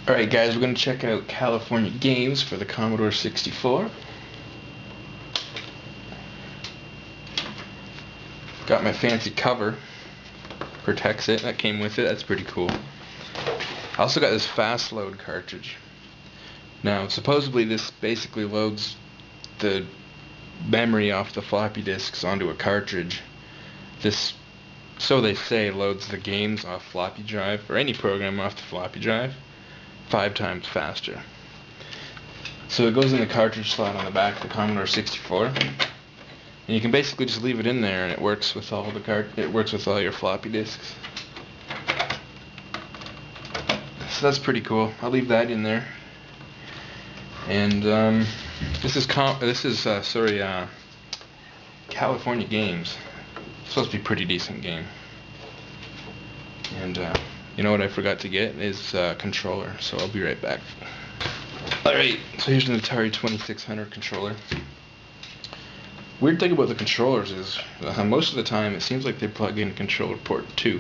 Alright guys, we're going to check out California games for the Commodore 64. Got my fancy cover, protects it, that came with it, that's pretty cool. I also got this fast load cartridge. Now supposedly this basically loads the memory off the floppy disks onto a cartridge. This, so they say, loads the games off floppy drive, or any program off the floppy drive, 5 times faster. So it goes in the cartridge slot on the back of the Commodore 64, and you can basically just leave it in there, and it works with all your floppy disks. So that's pretty cool. I'll leave that in there. And this is California games. It's supposed to be a pretty decent game. And you know what I forgot to get is a controller, so I'll be right back. Alright, so here's an Atari 2600 controller. Weird thing about the controllers is most of the time it seems like they plug in controller port 2,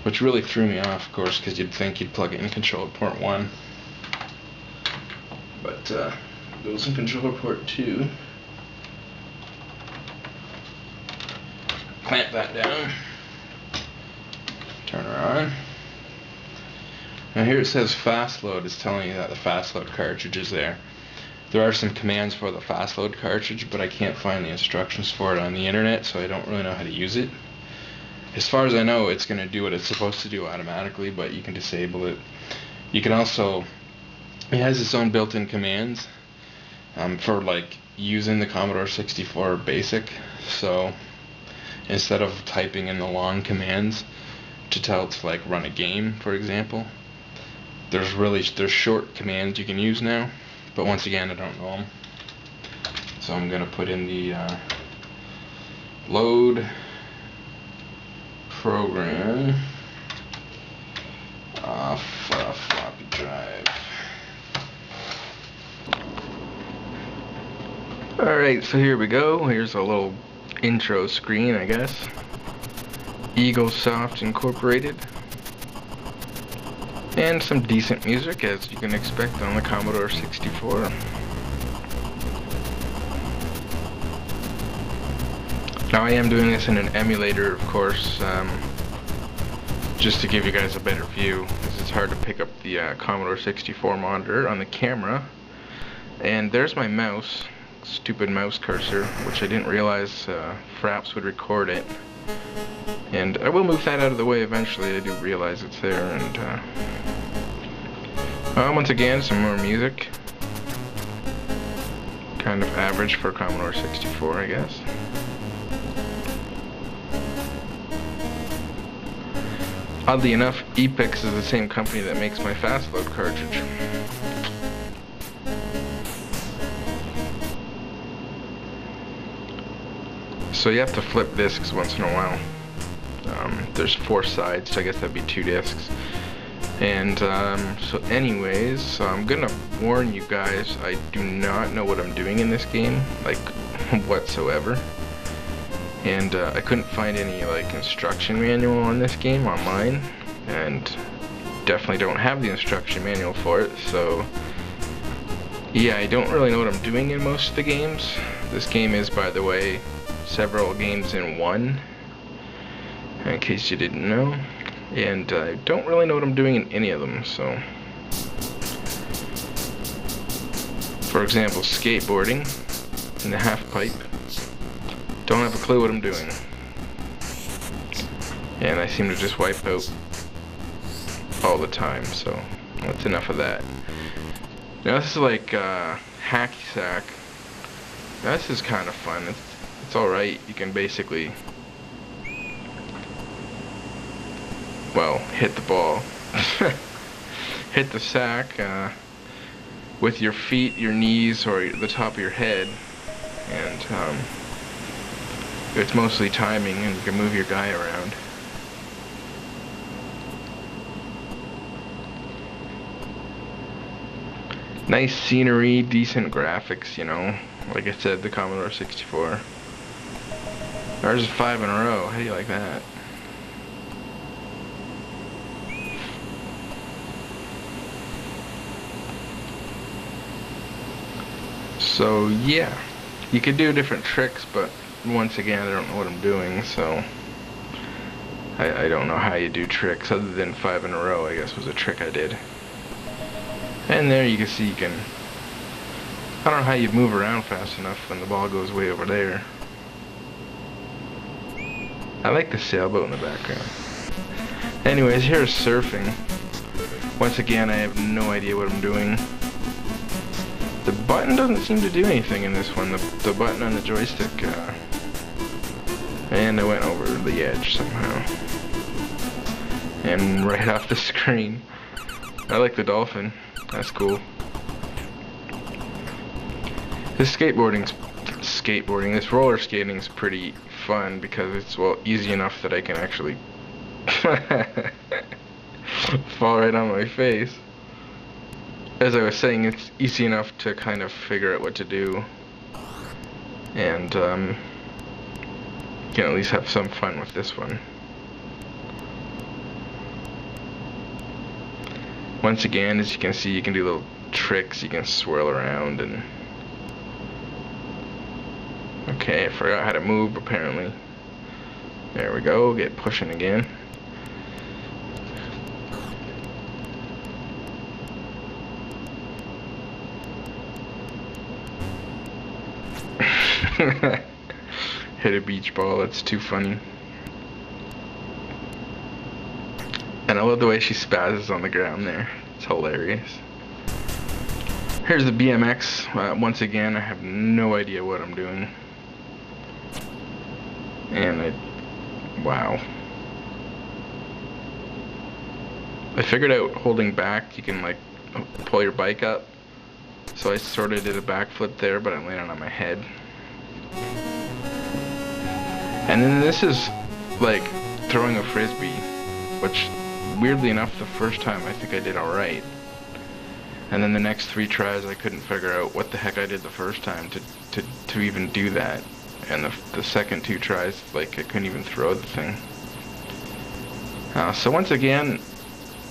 which really threw me off, of course, because you'd think you'd plug it in controller port 1. But goes in controller port 2. Clamp that down. Turn her on. Now here it says fast load. It's telling you that the fast load cartridge is there. There are some commands for the fast load cartridge, but I can't find the instructions for it on the internet, so I don't really know how to use it. As far as I know, it's going to do what it's supposed to do automatically, but you can disable it. You can also, it has its own built-in commands for like using the Commodore 64 BASIC. So instead of typing in the long commands to tell it to like run a game, for example, there's short commands you can use now, but once again I don't know them. So I'm gonna put in the load program off floppy drive. Alright, so here we go. Here's a little intro screen, I guess. EagleSoft Incorporated. And some decent music, as you can expect on the Commodore 64. Now I am doing this in an emulator, of course, just to give you guys a better view, because it's hard to pick up the Commodore 64 monitor on the camera. And there's my mouse. Stupid mouse cursor, which I didn't realize Fraps would record it. And I will move that out of the way eventually. I do realize it's there. And once again, some more music. Kind of average for Commodore 64, I guess. Oddly enough, Epix is the same company that makes my fast load cartridge. So you have to flip discs once in a while. There's 4 sides, so I guess that'd be 2 discs. And so anyways, I'm gonna warn you guys, I do not know what I'm doing in this game, like whatsoever. And I couldn't find any like instruction manual on this game online, and definitely don't have the instruction manual for it, so yeah, I don't really know what I'm doing in most of the games. This game is, by the way, several games in one, in case you didn't know, and I don't really know what I'm doing in any of them. So for example, skateboarding in the half pipe, don't have a clue what I'm doing, and I seem to just wipe out all the time, so that's enough of that. Now this is like hacky sack. Now, this is kind of fun. It's alright. You can basically, well, hit the ball. Hit the sack with your feet, your knees, or the top of your head. And it's mostly timing, and you can move your guy around. Nice scenery, decent graphics, you know. Like I said, the Commodore 64. Ours is 5 in a row. How do you like that? So yeah, you could do different tricks, but once again, I don't know what I'm doing, so I don't know how you do tricks other than 5 in a row, I guess was a trick I did. And there you can see I don't know how you move around fast enough when the ball goes way over there. I like the sailboat in the background. Anyways, here's surfing. Once again, I have no idea what I'm doing. The button doesn't seem to do anything in this one. The button on the joystick, and I went over the edge somehow. And right off the screen. I like the dolphin. That's cool. This roller skating is pretty fun because it's, well, easy enough that I can actually fall right on my face. As I was saying, it's easy enough to kind of figure out what to do, and you can at least have some fun with this one. Once again, as you can see, you can do little tricks, you can swirl around, and okay, I forgot how to move apparently. There we go, get pushing again. Hit a beach ball, that's too funny. And I love the way she spazzes on the ground there. It's hilarious. Here's the BMX. Once again, I have no idea what I'm doing. And wow. I figured out holding back, you can like pull your bike up. So I sort of did a backflip there, but I landed on my head. And then this is like throwing a frisbee, which weirdly enough the first time I think I did alright. And then the next 3 tries I couldn't figure out what the heck I did the first time to even do that. And the second 2 tries, like, I couldn't even throw the thing. So once again,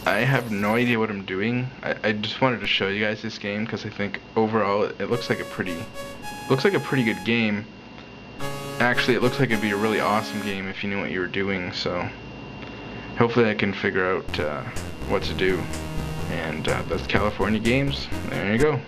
I have no idea what I'm doing. I just wanted to show you guys this game because I think overall it looks like a pretty good game. Actually, it looks like it'd be a really awesome game if you knew what you were doing. So hopefully I can figure out what to do. And that's California Games. There you go.